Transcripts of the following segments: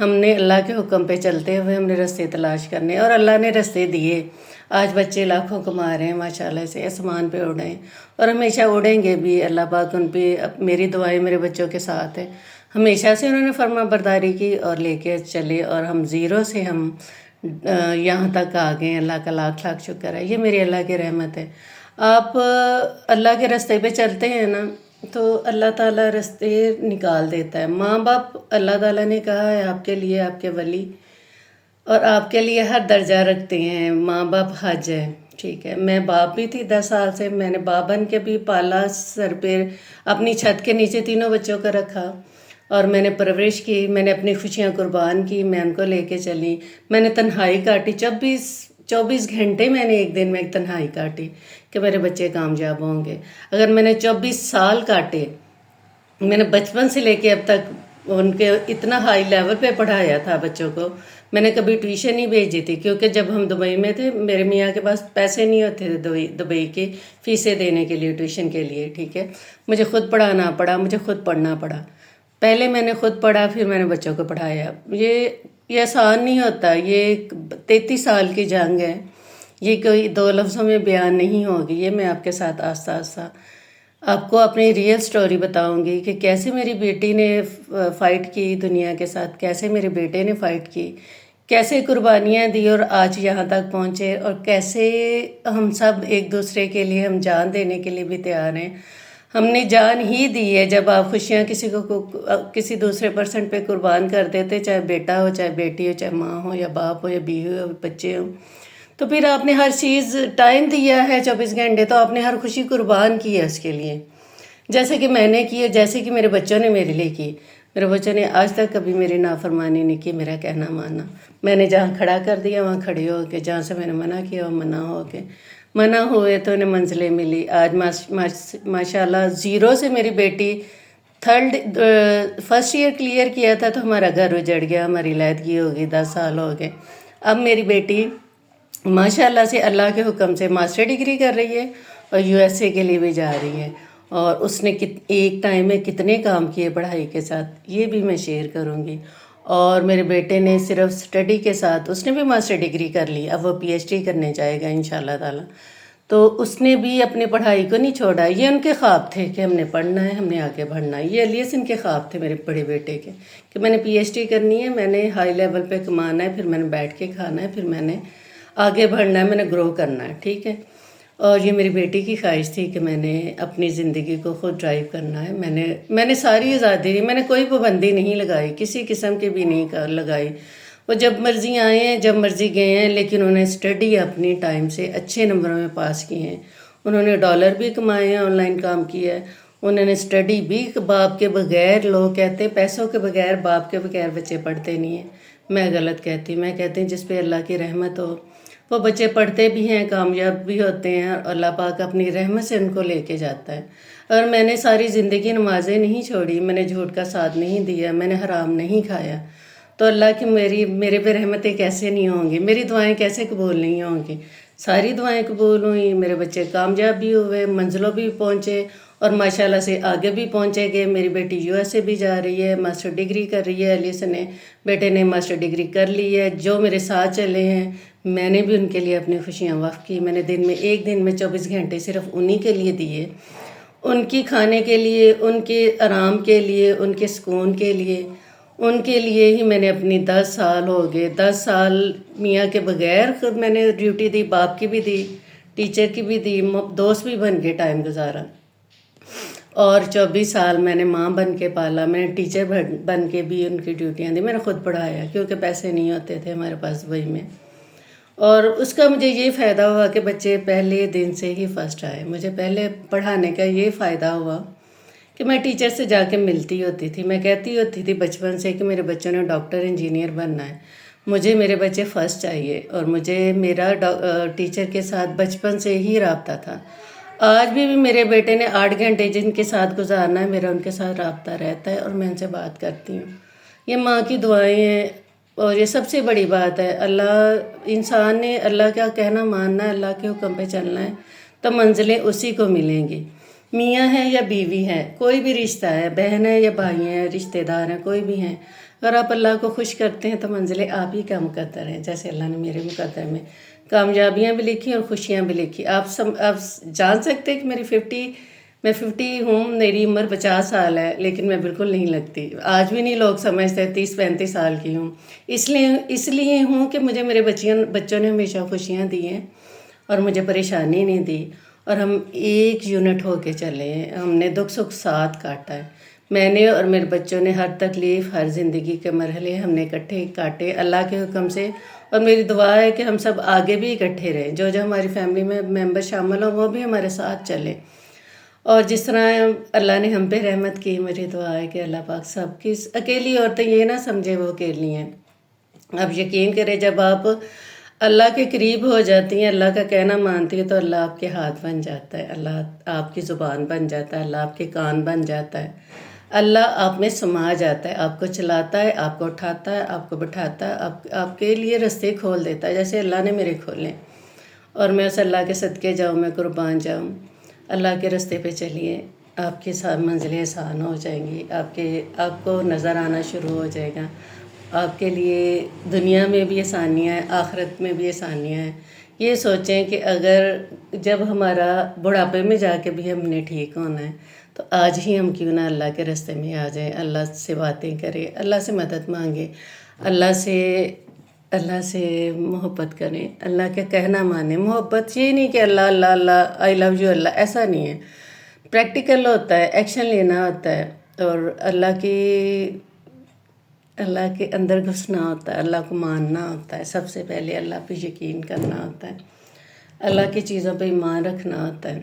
ہم نے اللہ کے حکم پہ چلتے ہوئے ہم نے رستے تلاش کرنے، اور اللہ نے رستے دیے۔ آج بچے لاکھوں کما رہے ہیں ماشاءاللہ سے، آسمان پہ اڑے ہیں اور ہمیشہ اڑیں گے بھی۔ اللہ پاک ان پہ، میری دعائیں میرے بچوں کے ساتھ ہے۔ ہمیشہ سے انہوں نے فرما برداری کی اور لے کے چلے، اور ہم زیرو سے ہم یہاں تک آ گئے۔ اللہ کا لاکھ لاکھ شکر ہے، یہ میری اللہ کی رحمت ہے۔ آپ اللہ کے راستے پہ چلتے ہیں نا تو اللہ تعالیٰ راستے نکال دیتا ہے۔ ماں باپ اللہ تعالیٰ نے کہا ہے آپ کے لیے، آپ کے ولی، اور آپ کے لیے ہر درجہ رکھتے ہیں۔ ماں باپ حج ہے، ٹھیک ہے۔ میں باپ بھی تھی 10 سال سے، میں نے باپ بن کے بھی پالا، سر پہ اپنی چھت کے نیچے تینوں بچوں کو رکھا اور میں نے پرورش کی، میں نے اپنی خوشیاں قربان کی، میں ان کو لے کے چلی، میں نے تنہائی کاٹی، 24 گھنٹے میں نے ایک دن میں ایک تنہائی کاٹی کہ میرے بچے کامیاب ہوں گے۔ اگر میں نے 24 سال کاٹے، میں نے بچپن سے لے کے اب تک ان کے اتنا ہائی لیول پہ پڑھایا تھا بچوں کو۔ میں نے کبھی ٹیوشن نہیں بھیجی تھی، کیونکہ جب ہم دبئی میں تھے میرے میاں کے پاس پیسے نہیں ہوتے تھے دبئی کی فیسیں دینے کے لیے، ٹیوشن کے لیے، ٹھیک ہے۔ مجھے خود پڑھانا پڑا، مجھے خود پڑھنا پڑا۔ پہلے میں نے خود پڑھا، پھر میں نے بچوں کو پڑھایا۔ یہ آسان نہیں ہوتا، یہ 33 سال کی جنگ ہے، یہ کوئی 2 لفظوں میں بیان نہیں ہوگی۔ یہ میں آپ کے ساتھ آہستہ آہستہ آپ کو اپنی ریئل سٹوری بتاؤں گی کہ کیسے میری بیٹی نے فائٹ کی دنیا کے ساتھ، کیسے میرے بیٹے نے فائٹ کی، کیسے قربانیاں دی اور آج یہاں تک پہنچے، اور کیسے ہم سب ایک دوسرے کے لیے ہم جان دینے کے لیے بھی تیار ہیں۔ ہم نے جان ہی دی ہے جب آپ خوشیاں کسی دوسرے پرسن پہ قربان کر دیتے، چاہے بیٹا ہو، چاہے بیٹی ہو، چاہے ماں ہو یا باپ ہو یا بیوی ہو، بچے ہوں، تو پھر آپ نے ہر چیز ٹائم دیا ہے 24 گھنٹے، تو آپ نے ہر خوشی قربان کی ہے اس کے لیے، جیسے کہ میں نے کی ہے، جیسے کہ میرے بچوں نے میرے لیے کی۔ میرے بچوں نے آج تک کبھی میری نافرمانی نہیں کی، میرا کہنا ماننا۔ میں نے جہاں کھڑا کر دیا وہاں کھڑے ہو کے، جہاں سے میں نے منع کیا وہاں منع ہو کے، منع ہوئے تو انہیں منزلیں ملی۔ آج ماشاءاللہ زیرو سے میری بیٹی فرسٹ ایئر کلیئر کیا تھا تو ہمارا گھر اجڑ گیا، ہماری علیحدگی ہو گئی، 10 سال ہو گئے۔ اب میری بیٹی ماشاءاللہ سے اللہ کے حکم سے ماسٹر ڈگری کر رہی ہے اور USA کے لیے بھی جا رہی ہے، اور اس نے ایک ٹائم میں کتنے کام کیے پڑھائی کے ساتھ، یہ بھی میں شیئر کروں گی۔ اور میرے بیٹے نے صرف سٹڈی کے ساتھ، اس نے بھی ماسٹر ڈگری کر لی، اب وہ PhD کرنے جائے گا انشاءاللہ تعالی۔ تو اس نے بھی اپنی پڑھائی کو نہیں چھوڑا۔ یہ ان کے خواب تھے کہ ہم نے پڑھنا ہے، ہم نے آگے بڑھنا ہے۔ یہ الیاس کے خواب تھے میرے بڑے بیٹے کے کہ میں نے PhD کرنی ہے، میں نے ہائی لیول پہ کمانا ہے، پھر میں نے بیٹھ کے کھانا ہے، پھر میں نے آگے بڑھنا ہے، میں نے گرو کرنا ہے، ٹھیک ہے۔ اور یہ میری بیٹی کی خواہش تھی کہ میں نے اپنی زندگی کو خود ڈرائیو کرنا ہے۔ میں نے ساری آزادی دی، میں نے کوئی پابندی نہیں لگائی، کسی قسم کی بھی نہیں لگائی۔ وہ جب مرضی آئے ہیں، جب مرضی گئے ہیں، لیکن انہوں نے اسٹڈی اپنی ٹائم سے اچھے نمبروں میں پاس کی ہیں۔ انہوں نے ڈالر بھی کمائے ہیں، آن لائن کام کیا ہے، انہوں نے اسٹڈی بھی، باپ کے بغیر، لوگ کہتے ہیں پیسوں کے بغیر، باپ کے بغیر بچے پڑھتے نہیں ہیں، میں غلط کہتی ہوں۔ میں کہتی ہوں جس پہ اللہ کی رحمت ہو وہ بچے پڑھتے بھی ہیں، کامیاب بھی ہوتے ہیں، اور اللہ پاک اپنی رحمت سے ان کو لے کے جاتا ہے۔ اور میں نے ساری زندگی نمازیں نہیں چھوڑی، میں نے جھوٹ کا ساتھ نہیں دیا، میں نے حرام نہیں کھایا، تو اللہ کی میرے پہ رحمتیں کیسے نہیں ہوں گی، میری دعائیں کیسے قبول نہیں ہوں گی؟ ساری دعائیں قبول ہوئیں، میرے بچے کامیاب بھی ہوئے، منزلوں بھی پہنچے، اور ماشاءاللہ سے آگے بھی پہنچے گئے۔ میری بیٹی USA بھی جا رہی ہے، ماسٹر ڈگری کر رہی ہے، الیاس نے بیٹے نے ماسٹر ڈگری کر لی ہے۔ جو میرے ساتھ چلے ہیں میں نے بھی ان کے لیے اپنی خوشیاں وقف کی۔ میں نے ایک دن میں 24 گھنٹے صرف انہی کے لیے دیے، ان کی کھانے کے لیے، ان کے آرام کے لیے، ان کے سکون کے لیے، ان کے لیے ہی میں نے اپنی 10 سال ہو گئے، 10 سال میاں کے بغیر خود میں نے ڈیوٹی دی، باپ کی بھی دی، ٹیچر کی بھی دی، دوست بھی بن کے ٹائم گزارا، اور 24 سال میں نے ماں بن کے پالا، میں نے ٹیچر بن کے بھی ان کی ڈیوٹیاں دی، میں نے خود پڑھایا کیونکہ پیسے نہیں ہوتے تھے ہمارے پاس دبئی میں۔ اور اس کا مجھے یہ فائدہ ہوا کہ بچے پہلے دن سے ہی فرسٹ آئے۔ مجھے پہلے پڑھانے کا یہ فائدہ ہوا کہ میں ٹیچر سے جا کے ملتی ہوتی تھی، میں کہتی ہوتی تھی بچپن سے کہ میرے بچوں نے ڈاکٹر انجینئر بننا ہے، مجھے میرے بچے فرسٹ چاہیے، اور مجھے میرا ٹیچر کے ساتھ بچپن سے ہی رابطہ تھا۔ آج بھی میرے بیٹے نے 8 گھنٹے جن کے ساتھ گزارنا ہے، میرا ان کے ساتھ رابطہ رہتا ہے، اور میں ان سے بات کرتی ہوں۔ یہ ماں کی دعائیں ہیں، اور یہ سب سے بڑی بات ہے۔ انسان نے اللہ کا کہنا ماننا ہے، اللہ کے حکم پہ چلنا ہے، تو منزلیں اسی کو ملیں گی۔ میاں ہے یا بیوی ہے، کوئی بھی رشتہ ہے، بہن ہے یا بھائی ہیں، رشتہ دار ہیں، کوئی بھی ہیں، اگر آپ اللہ کو خوش کرتے ہیں تو منزلیں آپ ہی کا مقدر ہیں، جیسے اللہ نے میرے مقدر میں کامیابیاں بھی لکھی اور خوشیاں بھی لکھی۔ آپ جان سکتے ہیں کہ میں 50 ہوں، میری عمر 50 سال ہے، لیکن میں بالکل نہیں لگتی، آج بھی نہیں لوگ سمجھتے 30-35 سال کی ہوں۔ اس لیے ہوں کہ مجھے میرے بچوں نے ہمیشہ خوشیاں دی ہیں اور مجھے پریشانی نہیں دی، اور ہم ایک یونٹ ہو کے چلے ہیں، ہم نے دکھ سکھ ساتھ کاٹا ہے۔ میں نے اور میرے بچوں نے ہر تکلیف، ہر زندگی کے مرحلے ہم نے اکٹھے کاٹے اللہ کے حکم سے، اور میری دعا ہے کہ ہم سب آگے بھی اکٹھے رہیں، جو ہماری فیملی میں ممبر شامل ہوں وہ بھی ہمارے ساتھ چلیں، اور جس طرح اللہ نے ہم پہ رحمت کی، میری دعا ہے کہ اللہ پاک سب کی، اکیلی عورتیں یہ نہ سمجھے وہ اکیلی ہیں۔ آپ یقین کریں، جب آپ اللہ کے قریب ہو جاتی ہیں، اللہ کا کہنا مانتی ہے، تو اللہ آپ کے ہاتھ بن جاتا ہے، اللہ آپ کی زبان بن جاتا ہے، اللہ آپ کے کان بن جاتا ہے، اللہ آپ میں سما جاتا ہے، آپ کو چلاتا ہے، آپ کو اٹھاتا ہے، آپ کو بٹھاتا ہے، آپ کے لیے رستے کھول دیتا ہے، جیسے اللہ نے میرے کھولے، اور میں اس اللہ کے صدقے جاؤں، میں قربان جاؤں۔ اللہ کے رستے پہ چلیے، آپ کی منزلیں آسان ہو جائیں گی، آپ کو نظر آنا شروع ہو جائے گا، آپ کے لیے دنیا میں بھی آسانیاں ہیں، آخرت میں بھی آسانیاں ہیں۔ یہ سوچیں کہ اگر جب ہمارا بڑھاپے میں جا کے بھی ہم نے ٹھیک ہونا ہے، تو آج ہی ہم کیوں نہ اللہ کے راستے میں آ جائیں، اللہ سے باتیں کریں، اللہ سے مدد مانگیں، اللہ سے محبت کریں، اللہ کا کہنا مانیں۔ محبت یہ نہیں کہ اللہ اللہ اللہ آئی لو یو اللہ، ایسا نہیں ہے، پریکٹیکل ہوتا ہے، ایکشن لینا ہوتا ہے، اور اللہ کے اندر گھسنا ہوتا ہے، اللہ کو ماننا ہوتا ہے، سب سے پہلے اللہ پہ یقین کرنا ہوتا ہے، اللہ کی چیزوں پہ ایمان رکھنا ہوتا ہے،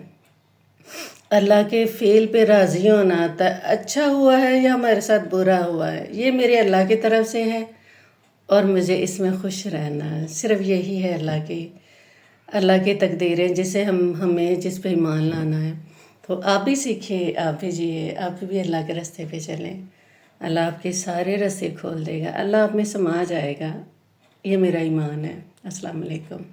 اللہ کے فعل پہ راضی ہونا ہوتا ہے، اچھا ہوا ہے یا ہمارے ساتھ برا ہوا ہے، یہ میرے اللہ کی طرف سے ہے اور مجھے اس میں خوش رہنا ہے، صرف یہی ہے اللہ کی تقدیریں، ہمیں جس پہ ایمان لانا ہے۔ تو آپ بھی سیکھیں، آپ بھی جیے، آپ بھی اللہ کے راستے پہ چلیں، اللہ آپ کے سارے راستے کھول دے گا، اللہ آپ میں سما جائے گا، یہ میرا ایمان ہے۔ السلام علیکم۔